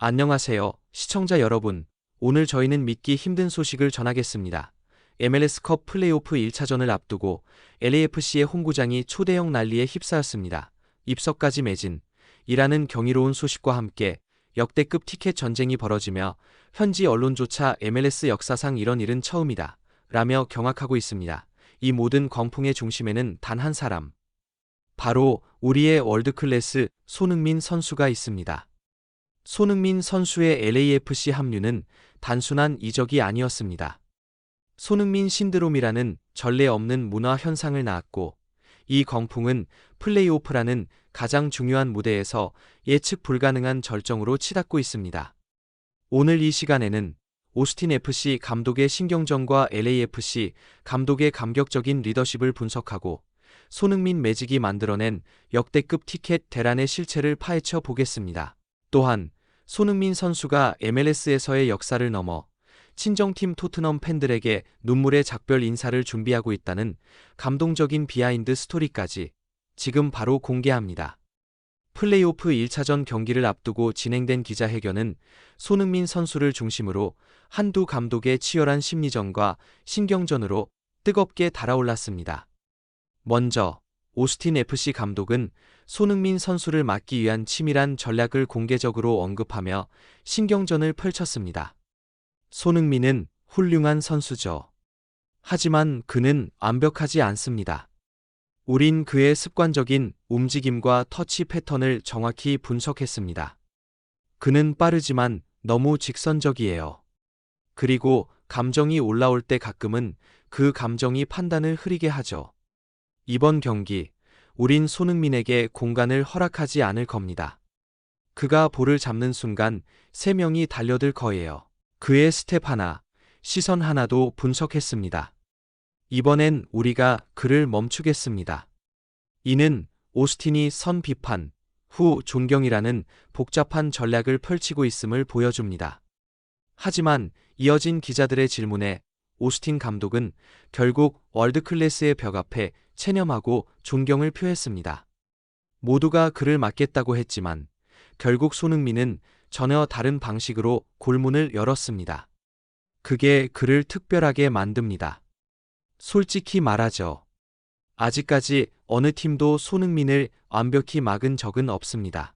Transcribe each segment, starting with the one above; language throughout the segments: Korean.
안녕하세요, 시청자 여러분. 오늘 저희는 믿기 힘든 소식을 전하겠습니다. MLS컵 플레이오프 1차전을 앞두고 LAFC의 홈구장이 초대형 난리에 휩싸였습니다. 입석까지 매진. 이라는 경이로운 소식과 함께 역대급 티켓 전쟁이 벌어지며 현지 언론조차 MLS 역사상 이런 일은 처음이다 라며 경악하고 있습니다. 이 모든 광풍의 중심에는 단 한 사람. 바로 우리의 월드클래스 손흥민 선수가 있습니다. 손흥민 선수의 LAFC 합류는 단순한 이적이 아니었습니다. 손흥민 신드롬이라는 전례 없는 문화 현상을 낳았고, 이 광풍은 플레이오프라는 가장 중요한 무대에서 예측 불가능한 절정으로 치닫고 있습니다. 오늘 이 시간에는 오스틴 FC 감독의 신경전과 LAFC 감독의 감격적인 리더십을 분석하고 손흥민 매직이 만들어낸 역대급 티켓 대란의 실체를 파헤쳐 보겠습니다. 또한 손흥민 선수가 MLS에서의 역사를 넘어 친정팀 토트넘 팬들에게 눈물의 작별 인사를 준비하고 있다는 감동적인 비하인드 스토리까지 지금 바로 공개합니다. 플레이오프 1차전 경기를 앞두고 진행된 기자회견은 손흥민 선수를 중심으로 한두 감독의 치열한 심리전과 신경전으로 뜨겁게 달아올랐습니다. 먼저 오스틴 FC 감독은 손흥민 선수를 막기 위한 치밀한 전략을 공개적으로 언급하며 신경전을 펼쳤습니다. 손흥민은 훌륭한 선수죠. 하지만 그는 완벽하지 않습니다. 우린 그의 습관적인 움직임과 터치 패턴을 정확히 분석했습니다. 그는 빠르지만 너무 직선적이에요. 그리고 감정이 올라올 때 가끔은 그 감정이 판단을 흐리게 하죠. 이번 경기, 우린 손흥민에게 공간을 허락하지 않을 겁니다. 그가 볼을 잡는 순간 3명이 달려들 거예요. 그의 스텝 하나, 시선 하나도 분석했습니다. 이번엔 우리가 그를 멈추겠습니다. 이는 오스틴이 선 비판, 후 존경이라는 복잡한 전략을 펼치고 있음을 보여줍니다. 하지만 이어진 기자들의 질문에 오스틴 감독은 결국 월드클래스의 벽 앞에 체념하고 존경을 표했습니다. 모두가 그를 막겠다고 했지만 결국 손흥민은 전혀 다른 방식으로 골문을 열었습니다. 그게 그를 특별하게 만듭니다. 솔직히 말하죠. 아직까지 어느 팀도 손흥민을 완벽히 막은 적은 없습니다.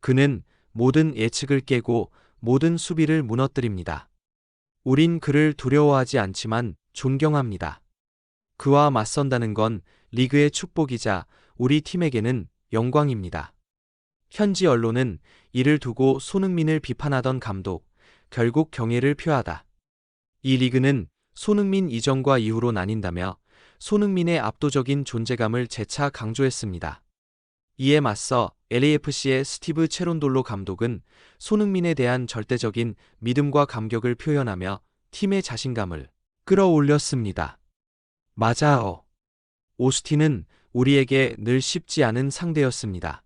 그는 모든 예측을 깨고 모든 수비를 무너뜨립니다. 우린 그를 두려워하지 않지만 존경합니다. 그와 맞선다는 건 리그의 축복이자 우리 팀에게는 영광입니다. 현지 언론은 이를 두고 손흥민을 비판하던 감독, 결국 경애를 표하다. 이 리그는 손흥민 이전과 이후로 나뉜다며 손흥민의 압도적인 존재감을 재차 강조했습니다. 이에 맞서 LAFC의 스티브 체론돌로 감독은 손흥민에 대한 절대적인 믿음과 감격을 표현하며 팀의 자신감을 끌어올렸습니다. 맞아요. 오스틴은 우리에게 늘 쉽지 않은 상대였습니다.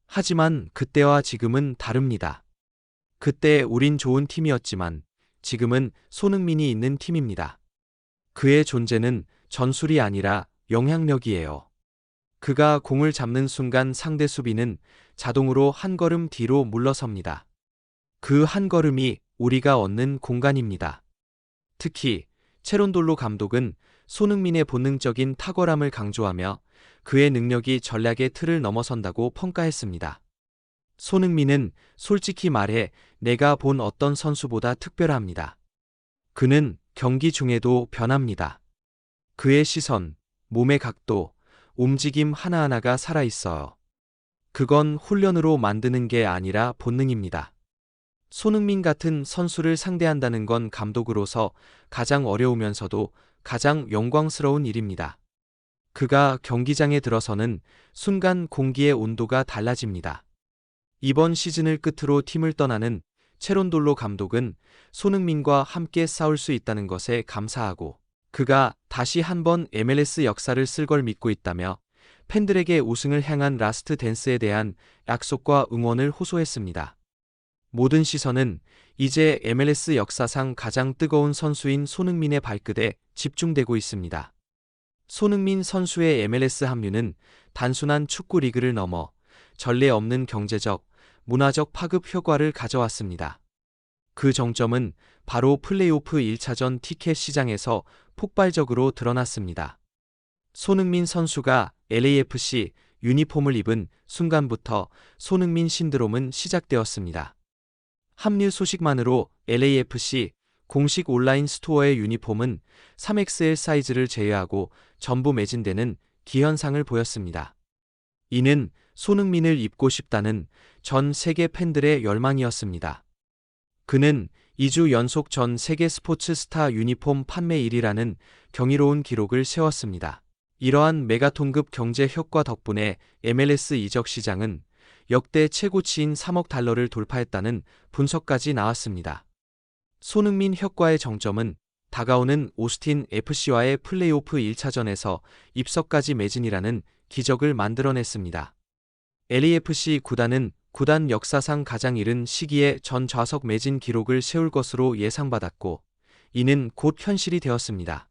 하지만 그때와 지금은 다릅니다. 그때 우린 좋은 팀이었지만 지금은 손흥민이 있는 팀입니다. 그의 존재는 전술이 아니라 영향력이에요. 그가 공을 잡는 순간 상대 수비는 자동으로 한 걸음 뒤로 물러섭니다. 그 한 걸음이 우리가 얻는 공간입니다. 특히 체론돌로 감독은 손흥민의 본능적인 탁월함을 강조하며 그의 능력이 전략의 틀을 넘어선다고 평가했습니다. 손흥민은 솔직히 말해 내가 본 어떤 선수보다 특별합니다. 그는 경기 중에도 변합니다. 그의 시선, 몸의 각도, 움직임 하나하나가 살아있어요. 그건 훈련으로 만드는 게 아니라 본능입니다. 손흥민 같은 선수를 상대한다는 건 감독으로서 가장 어려우면서도 가장 영광스러운 일입니다. 그가 경기장에 들어서는 순간 공기의 온도가 달라집니다. 이번 시즌을 끝으로 팀을 떠나는 체론돌로 감독은 손흥민과 함께 싸울 수 있다는 것에 감사하고 그가 다시 한번 MLS 역사를 쓸 걸 믿고 있다며 팬들에게 우승을 향한 라스트 댄스에 대한 약속과 응원을 호소했습니다. 모든 시선은 이제 MLS 역사상 가장 뜨거운 선수인 손흥민의 발끝에 집중되고 있습니다. 손흥민 선수의 MLS 합류는 단순한 축구 리그를 넘어 전례 없는 경제적, 문화적 파급 효과를 가져왔습니다. 그 정점은 바로 플레이오프 1차전 티켓 시장에서 폭발적으로 드러났습니다. 손흥민 선수가 LAFC 유니폼을 입은 순간부터 손흥민 신드롬은 시작되었습니다. 합류 소식만으로 LAFC 공식 온라인 스토어의 유니폼은 3XL 사이즈를 제외하고 전부 매진되는 기현상을 보였습니다. 이는 손흥민을 입고 싶다는 전 세계 팬들의 열망이었습니다. 그는 2주 연속 전 세계 스포츠 스타 유니폼 판매 1위라는 경이로운 기록을 세웠습니다. 이러한 메가톤급 경제 효과 덕분에 MLS 이적 시장은 역대 최고치인 3억 달러를 돌파했다는 분석까지 나왔습니다. 손흥민 효과의 정점은 다가오는 오스틴 FC와의 플레이오프 1차전에서 입석까지 매진이라는 기적을 만들어냈습니다. LAFC 구단은 구단 역사상 가장 이른 시기에 전 좌석 매진 기록을 세울 것으로 예상받았고, 이는 곧 현실이 되었습니다.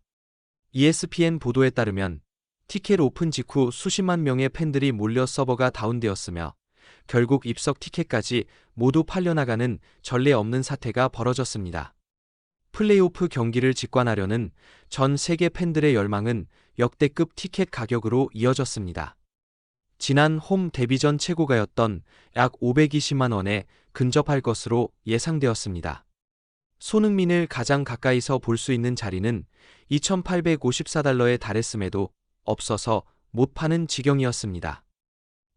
ESPN 보도에 따르면 티켓 오픈 직후 수십만 명의 팬들이 몰려 서버가 다운되었으며 결국 입석 티켓까지 모두 팔려나가는 전례 없는 사태가 벌어졌습니다. 플레이오프 경기를 직관하려는 전 세계 팬들의 열망은 역대급 티켓 가격으로 이어졌습니다. 지난 홈 데뷔전 최고가였던 약 520만 원에 근접할 것으로 예상되었습니다. 손흥민을 가장 가까이서 볼 수 있는 자리는 2,854달러에 달했음에도 없어서 못 파는 지경이었습니다.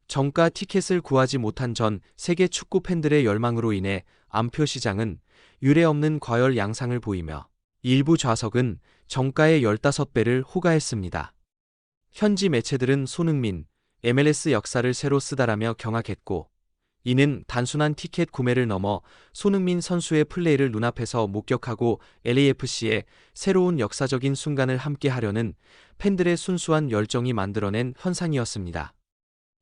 정가 티켓을 구하지 못한 전 세계 축구 팬들의 열망으로 인해 암표 시장은 유례없는 과열 양상을 보이며 일부 좌석은 정가의 15배를 호가했습니다. 현지 매체들은 손흥민, MLS 역사를 새로 쓰다라며 경악했고, 이는 단순한 티켓 구매를 넘어 손흥민 선수의 플레이를 눈앞에서 목격하고 LAFC의 새로운 역사적인 순간을 함께 하려는 팬들의 순수한 열정이 만들어낸 현상이었습니다.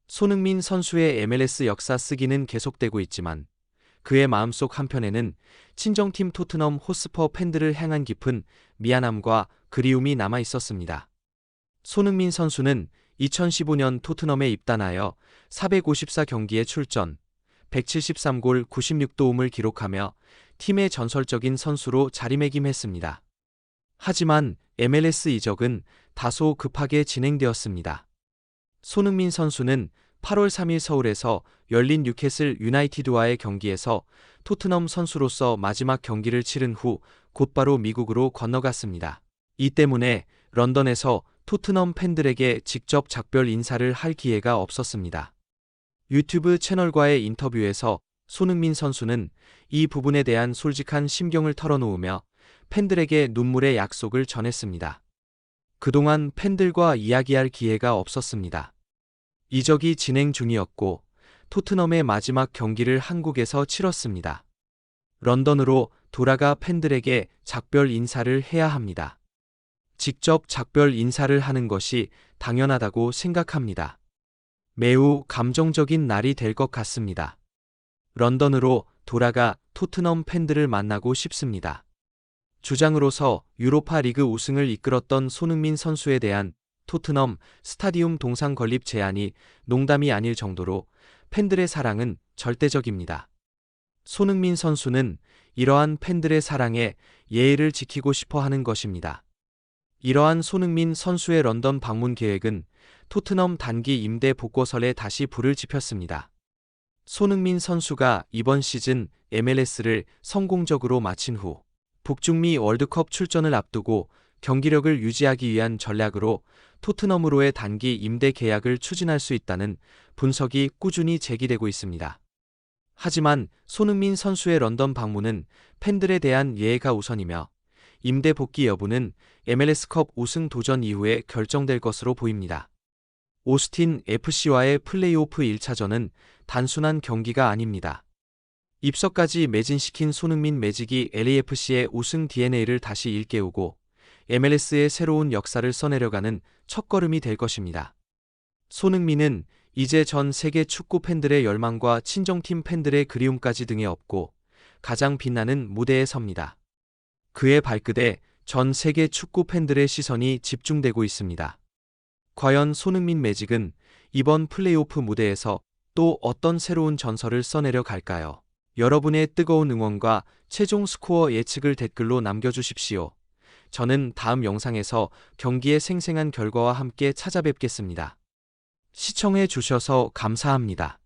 손흥민 선수의 MLS 역사 쓰기는 계속되고 있지만 그의 마음속 한편에는 친정팀 토트넘 호스퍼 팬들을 향한 깊은 미안함과 그리움이 남아 있었습니다. 손흥민 선수는 2015년 토트넘에 입단하여 454경기에 출전, 173골 96도움을 기록하며 팀의 전설적인 선수로 자리매김했습니다. 하지만 MLS 이적은 다소 급하게 진행되었습니다. 손흥민 선수는 8월 3일 서울에서 열린 뉴캐슬 유나이티드와의 경기에서 토트넘 선수로서 마지막 경기를 치른 후 곧바로 미국으로 건너갔습니다. 이 때문에 런던에서 토트넘 팬들에게 직접 작별 인사를 할 기회가 없었습니다. 유튜브 채널과의 인터뷰에서 손흥민 선수는 이 부분에 대한 솔직한 심경을 털어놓으며 팬들에게 눈물의 약속을 전했습니다. 그동안 팬들과 이야기할 기회가 없었습니다. 이적이 진행 중이었고 토트넘의 마지막 경기를 한국에서 치렀습니다. 런던으로 돌아가 팬들에게 작별 인사를 해야 합니다. 직접 작별 인사를 하는 것이 당연하다고 생각합니다. 매우 감정적인 날이 될 것 같습니다. 런던으로 돌아가 토트넘 팬들을 만나고 싶습니다. 주장으로서 유로파 리그 우승을 이끌었던 손흥민 선수에 대한 토트넘 스타디움 동상 건립 제안이 농담이 아닐 정도로 팬들의 사랑은 절대적입니다. 손흥민 선수는 이러한 팬들의 사랑에 예의를 지키고 싶어 하는 것입니다. 이러한 손흥민 선수의 런던 방문 계획은 토트넘 단기 임대 복고설에 다시 불을 지폈습니다. 손흥민 선수가 이번 시즌 MLS를 성공적으로 마친 후 북중미 월드컵 출전을 앞두고 경기력을 유지하기 위한 전략으로 토트넘으로의 단기 임대 계약을 추진할 수 있다는 분석이 꾸준히 제기되고 있습니다. 하지만 손흥민 선수의 런던 방문은 팬들에 대한 예의가 우선이며 임대 복귀 여부는 MLS컵 우승 도전 이후에 결정될 것으로 보입니다. 오스틴 FC와의 플레이오프 1차전은 단순한 경기가 아닙니다. 입석까지 매진시킨 손흥민 매직이 LAFC의 우승 DNA를 다시 일깨우고 MLS의 새로운 역사를 써내려가는 첫걸음이 될 것입니다. 손흥민은 이제 전 세계 축구 팬들의 열망과 친정팀 팬들의 그리움까지 등에 업고 가장 빛나는 무대에 섭니다. 그의 발끝에 전 세계 축구 팬들의 시선이 집중되고 있습니다. 과연 손흥민 매직은 이번 플레이오프 무대에서 또 어떤 새로운 전설을 써내려 갈까요? 여러분의 뜨거운 응원과 최종 스코어 예측을 댓글로 남겨주십시오. 저는 다음 영상에서 경기의 생생한 결과와 함께 찾아뵙겠습니다. 시청해 주셔서 감사합니다.